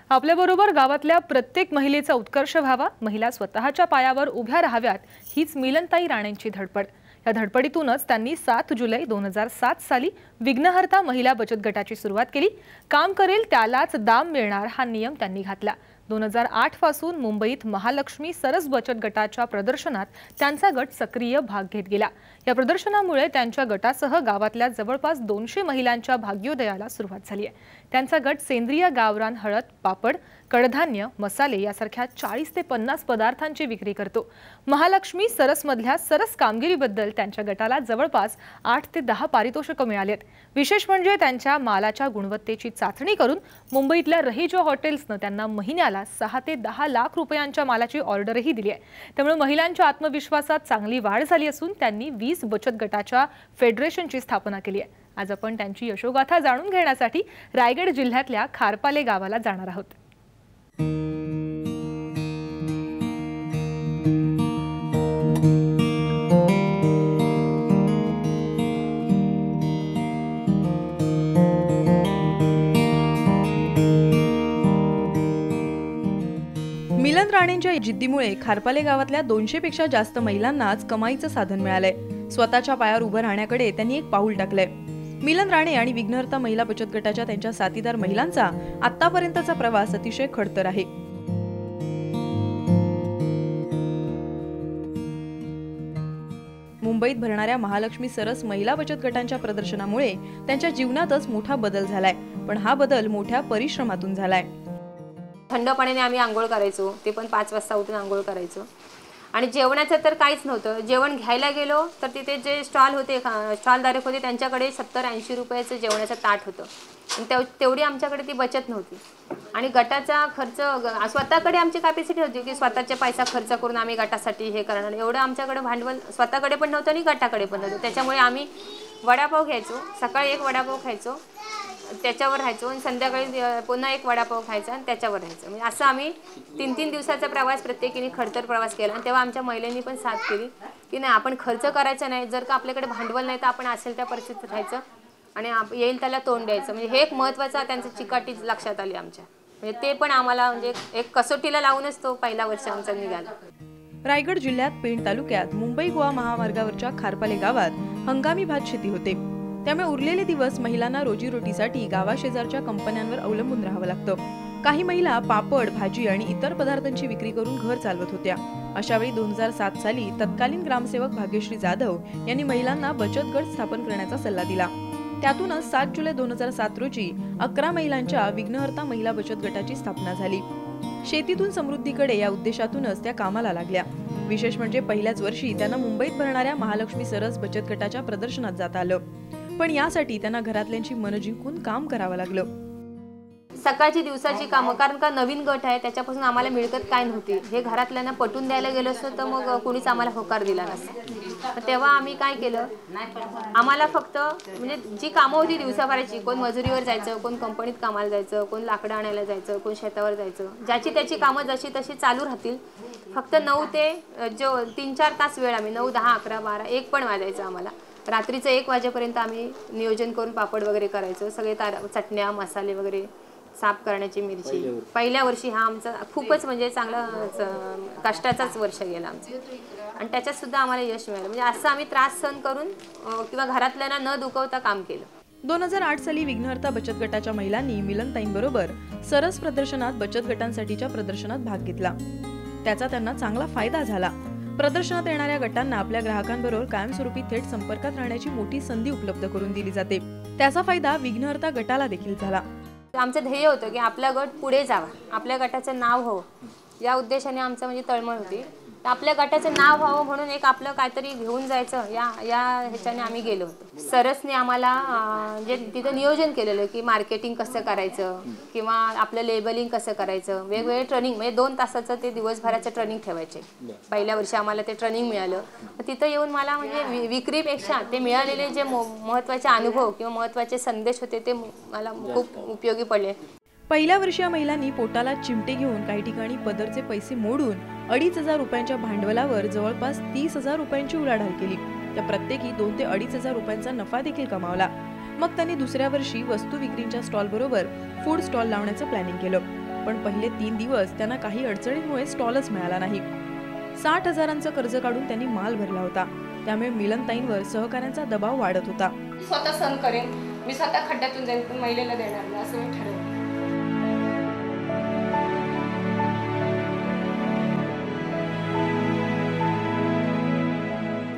आपल्याबरोबर गावातल्या प्रत्येक महिलेचा उत्कर्ष व्हावा, महिला स्वतःच्या पायावर उभ्या राहाव्यात, हीच मिलनताई राणेंची धडपड। या धडपडीतूनच त्यांनी 7 जुलै 2007 साली विघ्नहर्ता महिला बचत गटाची सुरुवात केली। काम करेल त्यालाच दाम मिळणार हा नियम त्यांनी घातला। 2008 पासून मुंबईत महालक्ष्मी सरस बचत गटाच्या प्रदर्शनात त्यांचा गट सक्रिय भाग घेत गेला। या प्रदर्शनामुळे त्यांच्या गटासह गावातल्या जवळपास 200 महिलांच्या भाग्योदयाला सुरुवात झाली आहे। त्यांचा गट सेंद्रिय गावरान हळद, पापड, कडधान्य, मसाले यासारख्या 40 ते 50 पदार्थांची विक्री करतो। महालक्ष्मी सरसमधल्या सरस कामगिरीबद्दल त्यांच्या गटाला जवळपास 8 ते 10 पारितोषिके मिळालीत। विशेष म्हणजे त्यांच्या मालाच्या गुणवत्तेची चाचणी करून मुंबईतल्या रहिजो हॉटेल्सने त्यांना महिन्याला 6 ते 10 लाख रुपयांच्या मालाची ऑर्डरही दिली आहे। त्यामुळे महिलांच्या आत्मविश्वासात चांगली वाढ झाली असून त्यांनी 20 बचत गटाच्या फेडरेशनची स्थापना केली आहे। आज आपण त्यांची यशोगाथा जाणून घेण्यासाठी रायगड जिल्ह्यातल्या खारपाले गावाला जाणार आहोत। मिलन राणेंच्या जिद्दीमुळे खारपाले गावातल्या 200 पेक्षा जास्त महिलांना आज कमाईचं साधन मिळालंय। स्वतःच्या पायावर उभं राहण्याकडे त्यांनी एक पाऊल टाकलंय। मिलन राणे आणि विघ्नहर्ता महिला बचत गटाच्या त्यांच्या साथीदार महिलांचा आतापर्यंतचा प्रवास अतिशय खडतर आहे। मुंबईत भरणाऱ्या महालक्ष्मी सरस महिला बचत गटांच्या प्रदर्शनामुळे त्यांच्या जीवनातच मोठा बदल झालाय, पण हा बदल मोठ्या परिश्रमातून झालाय। थंड पाण्याने आम्ही आंघोळ करायचो, ते पण 5 वाजता उठून आंघोळ करायचो। आणि जेवणाचं तर काहीच नव्हतं। जेवण घ्यायला गेलो तर तिथे जे स्टॉलधारक होते त्यांच्याकडे 70-80 रुपयाचं जेवणाचं ताट होतं, आणि तेवढी आमच्याकडे ती बचत नव्हती। आणि गटाचा खर्च स्वतःकडे आमची कॅपॅसिटी होती की स्वतःचा पैसा खर्च करून आम्ही गटासाठी हे करणार, एवढं आमच्याकडे भांडवल स्वतःकडे पण नव्हतं आणि गटाकडे पण नव्हतं। त्याच्यामुळे आम्ही वडापाव घ्यायचो, सकाळी एक वडापाव खायचो, त्याच्यावर राहायचो, आणि संध्याकाळी पुन्हा एक वडापाव खायचा आणि त्याच्यावर राहायचं। म्हणजे असं आम्ही 3-3 दिवसाचा प्रवास प्रत्येकीने खडतर प्रवास केला। आणि तेव्हा आमच्या महिलांनी पण साथ केली की नाही, आपण खर्च करायचा नाही, जर का आपल्याकडे भांडवल नाही तर आपण असेल त्या परिस्थितीत राहायचं आणि येईल त्याला तोंड द्यायचं। म्हणजे हे एक महत्त्वाचं त्यांचं चिकाटी लक्षात आली आमच्या, म्हणजे ते पण आम्हाला म्हणजे एक कसोटीला लावूनच तो पहिला वर्ष आमचा निघाला। रायगड जिल्ह्यात पेण तालुक्यात मुंबई गोवा महामार्गावरच्या खारपाले गावात हंगामी भात शेती होते, त्यामुळे उरलेले दिवस महिलांना रोजीरोटीसाठी गावाशेजारच्या कंपन्यांवर अवलंबून राहावं लागतं। काही महिला पापड, भाजी आणि इतर पदार्थांची विक्री करून घर चालवत होत्या। अशावेळी 2007 साली तत्कालीन ग्रामसेवक भाग्यश्री जाधव यांनी महिलांना बचत गट स्थापन करण्याचा सल्ला दिला। त्यातूनच 7 जुलै 2007 रोजी 11 महिलांच्या विघ्नहर्ता महिला बचत गटाची स्थापना झाली। शेतीतून समृद्धीकडे या उद्देशातूनच त्या कामाला लागल्या। विशेष म्हणजे पहिल्याच वर्षी त्यांना मुंबईत भरणाऱ्या महालक्ष्मी सरस बचत गटाच्या प्रदर्शनात जाता आलं, पण यासाठी त्यांना घरातल्यांची मन जिंकून काम करावं लागलं। सकाळची दिवसाची कामं, कारण का नवीन गट आहे त्याच्यापासून आम्हाला मिळकत काय नव्हती, हे घरातल्यांना पटवून द्यायला गेलो असतं तर मग कोणीच आम्हाला होकार दिला नसता। तेव्हा आम्ही काय केलं, आम्हाला फक्त म्हणजे जी कामं होती दिवसाभराची, कोण मजुरीवर जायचं, कोण कंपनीत कामाला जायचं, कोण लाकडं आणायला जायचं, कोण शेतावर जायचं, ज्याची त्याची कामं जशी तशी चालू राहतील। फक्त 9 ते 3-4 तास वेळ आम्ही 9, 10, 11, 12, 1 पण वाजायचं आम्हाला। रात्रीचं 1 वाजेपर्यंत आम्ही नियोजन करून पापड वगैरे करायचो, सगळे चटण्या, मसाले वगैरे साफ करण्याची मिरची। पहिल्या वर्षी हा आमचा खूपच म्हणजे चांगला कष्टाचाच वर्ष गेला आमचा, आणि त्याच्यात सुद्धा आम्हाला यश मिळालं। म्हणजे असं आम्ही त्रास सहन करून किंवा घरातल्यांना न दुखवता काम केलं। 2008 साली विघ्नहर्ता बचत गटाच्या महिलांनी मिलनताईंबरोबर सरस प्रदर्शनात बचत गटांसाठीच्या प्रदर्शनात भाग घेतला। त्याचा त्यांना चांगला फायदा झाला। प्रदर्शनात येणाऱ्या गटांना आपल्या ग्राहकांबरोबर कायमस्वरूपी थेट संपर्कात राहण्याची मोठी संधी उपलब्ध करून दिली जाते। त्याचा फायदा विघ्नहर्ता गटाला देखील झाला। आमचं ध्येय होतं की आपला गट पुढे जावा, आपल्या गटाचं नाव हो, या उद्देशाने आमचं म्हणजे तळमळ होती। आपल्या गटाचं नाव व्हावं म्हणून एक आपलं काहीतरी घेऊन जायचं या ह्याच्याने आम्ही गेलो होतो। सरसने आम्हाला जे तिथं नियोजन केलेलं की मार्केटिंग कसं करायचं किंवा आपलं लेबलिंग कसं करायचं, वेगवेगळे ट्रेनिंग, म्हणजे 2 तासाचं ते दिवसभराचं ट्रेनिंग ठेवायचे। पहिल्या वर्षी आम्हाला ते ट्रेनिंग मिळालं। तिथं येऊन मला म्हणजे विक्रीपेक्षा ते मिळालेले जे महत्त्वाचे अनुभव किंवा महत्त्वाचे संदेश होते ते मला खूप उपयोगी पडले। पहिल्या वर्षी या महिलांनी पोटाला चिमटे घेऊन काही ठिकाणी पदरचे पैसे मोडून 2,500 रुपयांच्या भांडवलावर जवळपास 30,000 रुपयांची उलाढाल केली। त्या प्रत्येकी 2 ते 2,500 रुपयांचा नफा देखील कमावला। मग त्यांनी दुसऱ्या वर्षी वस्तू विक्रीच्या स्टॉल बरोबर फूड स्टॉल लावण्याचं प्लॅनिंग केलं। पण पहिले 3 दिवस त्यांना काही अडचणींमुळे स्टॉलच मिळाला नाही. 60,000चं कर्ज काढून त्यांनी माल भरला होता. त्यामुळे मिलनताईंवर सहकाऱ्यांचा दबाव वाढत होता. स्वतः सहन करेन, मी स्वतः खड्ड्यातून जाईन, पण महिलेला देणार नाही असं मी ठरवलं.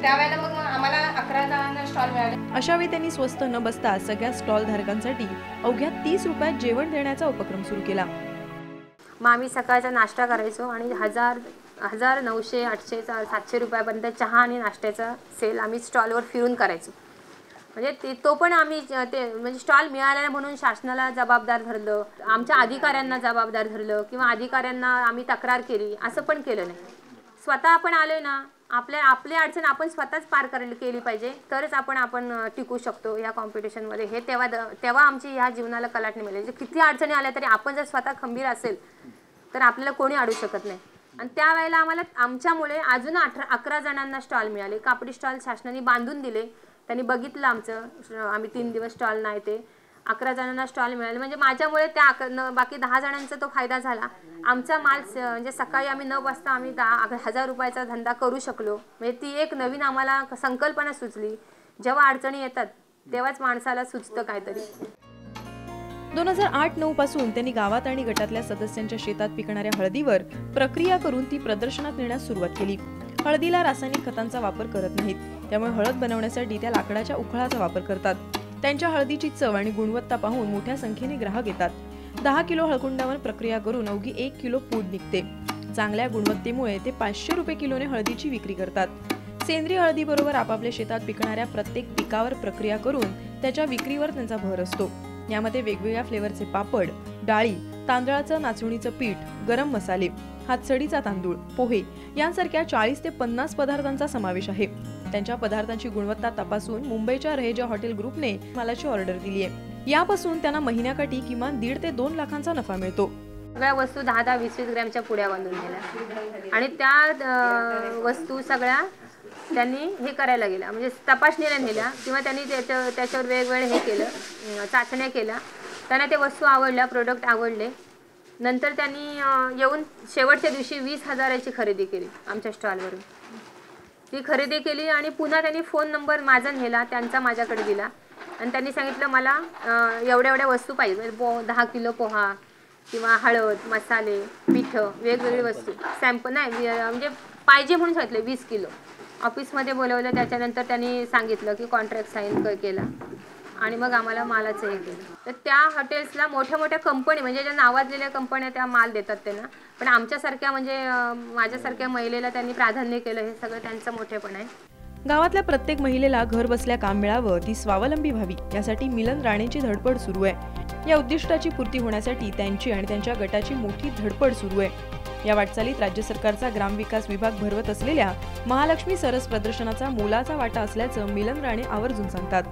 त्यावेळेला मग आम्हाला 11 जणांना स्टॉल मिळाले. अशा वेळी त्यांनी स्वस्त न बसता सगळ्या स्टॉल धारकांसाठी अवघ्या 30 रुपयात जेवण देण्याचा उपक्रम सुरू केला. मग आम्ही सकाळचा नाश्ता करायचो आणि 1000, 900, 800, 700 रुपयापर्यंत चहा आणि नाश्त्याचा सेल आम्ही स्टॉलवर फिरून करायचो. म्हणजे तो पण आम्ही ते म्हणजे स्टॉल मिळाला म्हणून शासनाला जबाबदार धरलं, आमच्या अधिकाऱ्यांना जबाबदार धरलं किंवा अधिकाऱ्यांना आम्ही तक्रार केली असं पण केलं नाही. स्वतः आपण आलोय ना, आपली अडचण आपण स्वतःच पार केली पाहिजे, तरच आपण टिकू शकतो या कॉम्पिटिशनमध्ये. हे तेव्हा आमची ह्या जीवनाला कलाटणी मिळेल. किती अडचणी आल्या तरी आपण जर स्वतः खंबीर असेल तर आपल्याला कोणी अडू शकत नाही. आणि त्यावेळेला आमच्यामुळे अजून 11 जणांना स्टॉल मिळाले. कापडी स्टॉल शासनाने बांधून दिले. त्यांनी बघितलं आम्ही 3 दिवस स्टॉल नाही ते 11 जणांना स्टॉल मिळाले. म्हणजे माझ्यामुळे त्या बाकी 10 जणांचा तो फायदा झाला. आमचा माल म्हणजे सकाळी आम्ही 9 वाजता आम्ही 10,000 रुपयाचा धंदा करू शकलो. म्हणजे ती एक नवीन आम्हाला संकल्पना सुचली. जेव्हा अडचणी येतात तेव्हाच माणसाला सुचतं काहीतरी. 2008-9 पासून त्यांनी गावात आणि गटातल्या सदस्यांच्या शेतात पिकणाऱ्या हळदीवर प्रक्रिया करून ती प्रदर्शनात नेण्यास सुरुवात केली. हळदीला रासायनिक खतांचा वापर करत नाहीत, त्यामुळे हळद बनवण्यासाठी त्या लाकडाच्या उखळाचा वापर करतात. त्यांच्या हळदीची चव आणि गुणवत्ता पाहून मोठ्या संख्येने ग्राहक येतात. 10 किलो हळकुंडावर प्रक्रिया करून अवघी 1 किलो पूड निघते. चांगल्या गुणवत्तेमुळे ते 500 रुपये किलोने हळदीची विक्री करतात. सेंद्रिय हळदीबरोबर आपापल्या शेतात पिकणाऱ्या प्रत्येक पिकावर प्रक्रिया करून त्याच्या विक्रीवर त्यांचा भर असतो. यामध्ये वेगवेगळ्या फ्लेवरचे पापड, डाळी, तांदळाचं नाचणीचं पीठ, गरम मसाले, हातसडीचा तांदूळ, पोहे यांसारख्या 40 ते 50 पदार्थांचा समावेश आहे. त्यांच्या पदार्थांची गुणवत्ता तपासून मुंबईच्या रहेजा हॉटेल ग्रुपने मालाची ऑर्डर दिली आहे. यापासून त्यांना महिन्याकाठी किमान 1.5 ते 2 लाखांचा नफा मिळतो. सगळ्या वस्तू 10-10, 20-20 ग्रॅमच्या पुड्या बांधून दिल्या आणि त्या वस्तू सगळ्या त्यांनी हे करायला गेल्या, म्हणजे तपासणीला नेल्या किंवा त्यांनी त्याच्यावर वेगवेगळे हे केलं, चाचण्या केल्या. त्यांना ते वस्तू आवडल्या, प्रोडक्ट आवडले. नंतर त्यांनी येऊन शेवटच्या दिवशी 20,000ची खरेदी केली आमच्या स्टॉलवरून. ती खरेदी केली आणि पुन्हा त्यांनी फोन नंबर माझा नेला, त्यांचा माझ्याकडे दिला आणि त्यांनी सांगितलं मला एवढ्या एवढ्या वस्तू पाहिजे. 10 किलो पोहा किंवा हळद, मसाले, पिठं, वेगवेगळी वस्तू सॅम्पल नाही म्हणजे पाहिजे म्हणून सांगितलं 20 किलो. ऑफिसमध्ये बोलवलं. त्याच्यानंतर त्यांनी सांगितलं की कॉन्ट्रॅक्ट साईन केला आणि मग आम्हाला मालाचं हे केलं. तर त्या हॉटेल्सला मोठ्या मोठ्या कंपनी म्हणजे ज्या नावाजलेल्या कंपन्या त्या माल देतात त्यांना, पण आमच्यासारख्या म्हणजे माझ्यासारख्या महिलेला त्यांनी प्राधान्य केलं. हे सगळं त्यांचं मोठेपण आहे. गावातल्या प्रत्येक महिलेला घर बसल्या काम मिळावं, ती स्वावलंबी व्हावी यासाठी मिलन राणेंची धडपड सुरू आहे. या उद्दिष्टाची पूर्ती होण्यासाठी त्यांची आणि त्यांच्या गटाची मोठी धडपड सुरू आहे. या वाटचालीत राज्य सरकारचा ग्रामविकास विभाग भरवत असलेल्या महालक्ष्मी सरस प्रदर्शनाचा मोलाचा वाटा असल्याचं मिलन राणे आवर्जून सांगतात.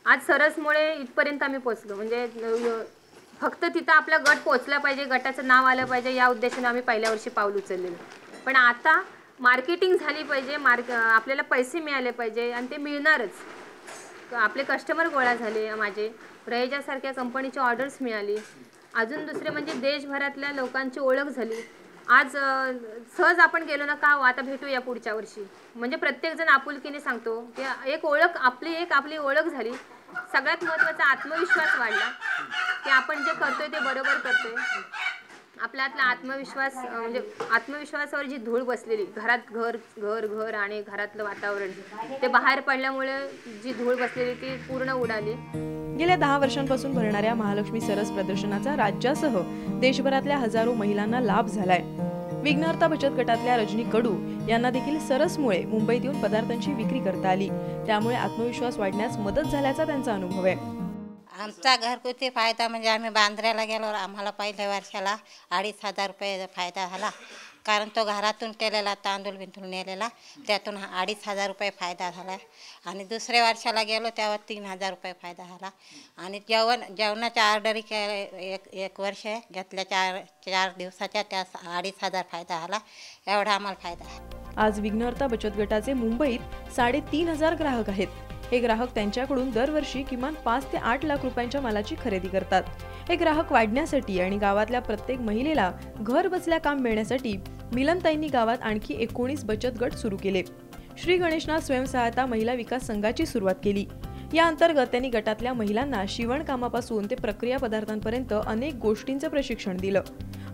आज सरसमुळे इथपर्यंत आम्ही पोहोचलो. म्हणजे फक्त तिथं आपला गट पोहोचला पाहिजे, गटाचं नाव आलं पाहिजे या उद्देशाने आम्ही पहिल्या वर्षी पाऊल उचललेलं. पण आता मार्केटिंग झाली पाहिजे, आपल्याला पैसे मिळाले पाहिजे आणि ते मिळणारच. आपले कस्टमर गोळा झाले, माझे रहेजासारख्या कंपनीची ऑर्डर्स मिळाली. अजून दुसरे म्हणजे देशभरातल्या लोकांची ओळख झाली. आज सहज आपण गेलो ना का आता भेटूया पुढच्या वर्षी, म्हणजे प्रत्येकजण आपुलकीने सांगतो की एक ओळख आपली ओळख झाली. सगळ्यात महत्त्वाचा आत्मविश्वास वाढला की आपण जे करतोय ते बरोबर करतोय. आपल्यातला आत्मविश्वास म्हणजे आत्मविश्वासावर जी धूळ बसलेली घरात घर आणि घरातलं वातावरण ते बाहेर पडल्यामुळे जी धूळ बसलेली ती पूर्ण उडाली. गेल्या 10 वर्षांपासून भरणाऱ्या महालक्ष्मी सरस प्रदर्शनाचा राज्यासह देशभरातल्या हजारो महिलांना लाभ झालाय. विघ्नहर्ता बचत गटातल्या रजनी कडू यांना देखील सरसमुळे मुंबईत येऊन पदार्थांची विक्री करता आली. त्यामुळे आत्मविश्वास वाढण्यास मदत झाल्याचा त्यांचा अनुभव आहे. आमचा घरगुती फायदा म्हणजे आम्ही बांद्र्याला गेल्यावर आम्हाला पहिल्या वर्षाला 2,500 रुपये फायदा झाला. कारण तो घरातून केलेला तांदूळ बिंदूळ नेलेला त्यातून 2,500 रुपये फायदा झाला. आणि दुसऱ्या वर्षाला गेलो तेव्हा 3,000 रुपये फायदा झाला. आणि जेवणाच्या ऑर्डरी एक वर्ष घेतल्या 4 दिवसाच्या त्या 2,500 फायदा झाला. एवढा आम्हाला फायदा. आज विघ्नहर्ता बचत गटाचे मुंबईत 3,500 ग्राहक आहेत. हे ग्राहक त्यांच्याकडून दरवर्षी किमान 5 ते 8 लाख रुपयांच्या मालाची खरेदी करतात. हे ग्राहक वाढण्यासाठी आणि गावातल्या प्रत्येक महिलेला घर बसल्या काम मिळण्यासाठी मिलनताईंनी गावात आणखी 19 बचत गट सुरू केले. श्री गणेशनाथ स्वयंसहायता महिला विकास संघाची सुरुवात केली. या अंतर्गत त्यांनी गटातल्या महिलांना शिवणकामापासून ते प्रक्रिया पदार्थांपर्यंत अनेक गोष्टींचं प्रशिक्षण दिलं.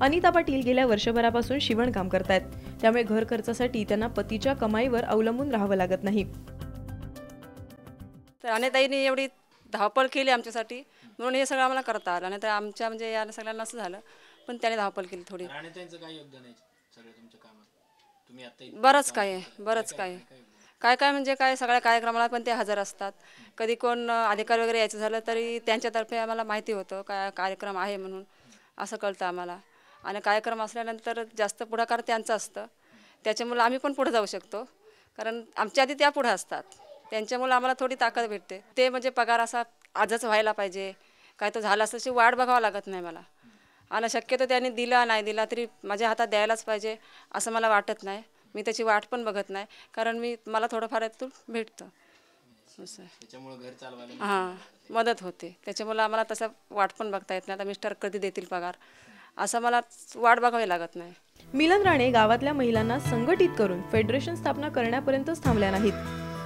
अनिता पाटील गेल्या वर्षभरापासून शिवणकाम करतायत. त्यामुळे घर खर्चासाठी त्यांना पतीच्या कमाईवर अवलंबून राहावं लागत नाही. तर अनिताईंनी एवढी धावपळ केली आमच्यासाठी म्हणून हे सगळं आम्हाला करता आलं. नाही तर आमच्या म्हणजे या सगळ्यांना असं झालं, पण त्याने धावपळ केली थोडी. बरंच काय काय म्हणजे काय सगळ्या कार्यक्रमाला पण ते हजर असतात. कधी कोण अधिकारी वगैरे यायचं झालं तरी त्यांच्यातर्फे आम्हाला माहिती होतं काय कार्यक्रम आहे म्हणून असं कळतं आम्हाला. आणि कार्यक्रम असल्यानंतर जास्त पुढाकार त्यांचं असतं. त्याच्यामुळे आम्ही पण पुढे जाऊ शकतो, कारण आमच्या आधी त्या पुढे असतात. त्यांच्यामुळे आम्हाला थोडी ताकद भेटते. ते म्हणजे पगार असा आजच व्हायला पाहिजे, काय तो झाला अशी वाट बघावं लागत नाही मला. आणि शक्यतो त्यांनी दिला नाही दिला तरी माझ्या हातात द्यायलाच पाहिजे असं मला वाटत नाही. मी त्याची वाट पण बघत नाही, कारण मला थोडंफार यातून भेटतं. हां, मदत होते. त्याच्यामुळे आम्हाला तसं वाट पण बघता येत नाही. आता मिस्टर कधी देतील पगार असं मला वाट बघावी लागत नाही. मिलन राणे गावातल्या महिलांना संघटित करून फेडरेशन स्थापना करण्यापर्यंतच थांबल्या नाहीत.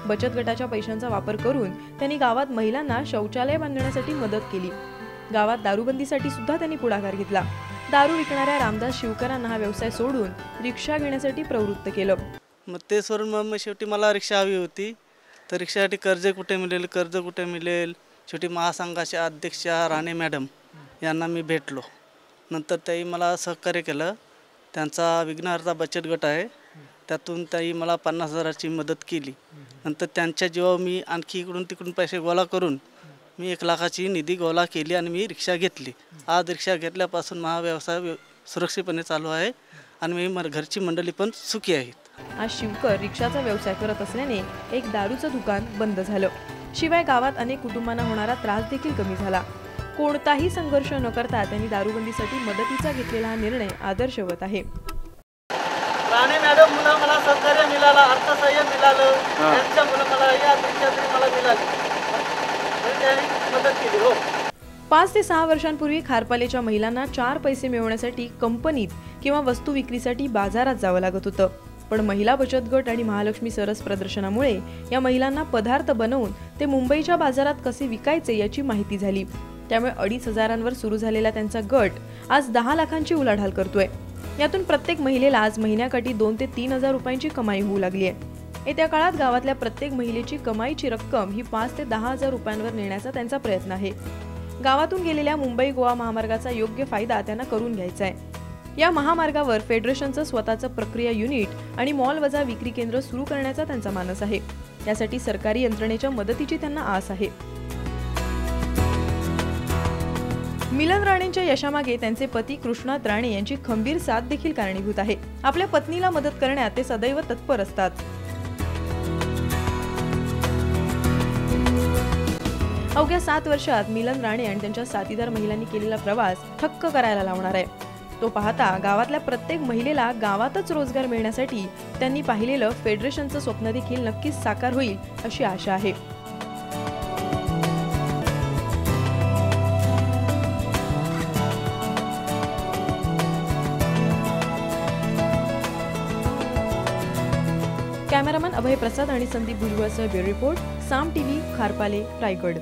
बचत गटाच्या पैशांचा वापर करून त्यांनी गावात महिलांना शौचालय बांधण्यासाठी मदत केली. गावात दारूबंदीसाठी सुद्धा त्यांनी पुढाकार घेतला. दारू विकणाऱ्या रामदास शिवकरांना हा व्यवसाय सोडून रिक्षा घेण्यासाठी प्रवृत्त केलं. मग ते सोडून मग शेवटी मला रिक्षा हवी होती. तर रिक्षासाठी कर्ज कुठे मिळेल शेवटी महासंघाच्या अध्यक्षा राणे मॅडम यांना मी भेटलो. नंतर त्याही मला सहकार्य केलं. त्यांचा विघ्नहर्ता बचत गट आहे, त्यातून त्याही मला 50,000ची मदत केली. नंतर त्यांच्या जेव्हा मी आणखी इकडून तिकडून पैसे गोळा करून मी 1 लाखाची निधी गोळा केली आणि मी रिक्षा घेतली. आज रिक्षा घेतल्यापासून माझा व्यवसाय सुरक्षितपणे चालू आहे आणि मी घरची मंडळी पण सुखी आहेत. आज शिवकर रिक्षाचा व्यवसाय करत असल्याने एक दारूचं दुकान बंद झालं. शिवाय गावात अनेक कुटुंबांना होणारा त्रास देखील कमी झाला. कोणताही संघर्ष न करता त्यांनी दारूबंदीसाठी मदतीचा घेतलेला हा निर्णय आदर्शवत आहे. राणे मॅडम मुलं मला सहकार्य मिळालं, अर्थसहाय्य मिळालं, त्यांच्यामुळे मला या रिक्षा मला मिळाली, मदत केली. हो, 5 ते 6 वर्षांपूर्वी खारपालेच्या महिलांना 4 पैसे मिळवण्यासाठी कंपनीत किंवा वस्तू विक्रीसाठी बाजारात जावं लागत होतं. पण महिला बचत गट आणि महालक्ष्मी सरस प्रदर्शनामुळे या महिलांना पदार्थ बनवून ते मुंबईच्या बाजारात कसे विकायचे याची माहिती झाली. त्यामुळे 2,500 सुरू झालेला त्यांचा गट आज 10 लाखांची उलाढाल करतोय. यातून प्रत्येक महिलेला आज महिन्याकाठी 2 ते 3,000 रुपयांची कमाई होऊ लागली आहे. येत्या काळात गावातल्या प्रत्येक महिलेची कमाईची रक्कम ही 5 ते 10,000 रुपयांवर नेण्याचा त्यांचा प्रयत्न आहे. गावातून गेलेल्या मुंबई गोवा महामार्गाचा योग्य फायदा त्यांना करून घ्यायचा आहे. या महामार्गावर फेडरेशनचं स्वतःचं प्रक्रिया युनिट आणि मॉल वजा विक्री केंद्र सुरू करण्याचा त्यांचा मानस आहे. यासाठी सरकारी यंत्रणेच्या मदतीची त्यांना आस आहे. मिलन राणेंच्या यशामागे त्यांचे पती कृष्णात राणे यांची खंबीर साथ देखील कारणीभूत आहे. आपल्या पत्नीला मदत करण्यात ते सदैव तत्पर असतात. अवघ्या 7 वर्षात मिलन राणे आणि त्यांच्या साथीदार महिलांनी केलेला प्रवास थक्क करायला लावणार आहे. तो पाहता गावातल्या प्रत्येक महिलेला गावातच रोजगार मिळण्यासाठी त्यांनी पाहिलेलं फेडरेशनचं स्वप्न देखील नक्कीच साकार होईल अशी आशा आहे. कॅमेरामन अभय प्रसाद आणि संदीप भुजबळसह ब्युरो रिपोर्ट, साम टीव्ही, खारपाले, रायगड.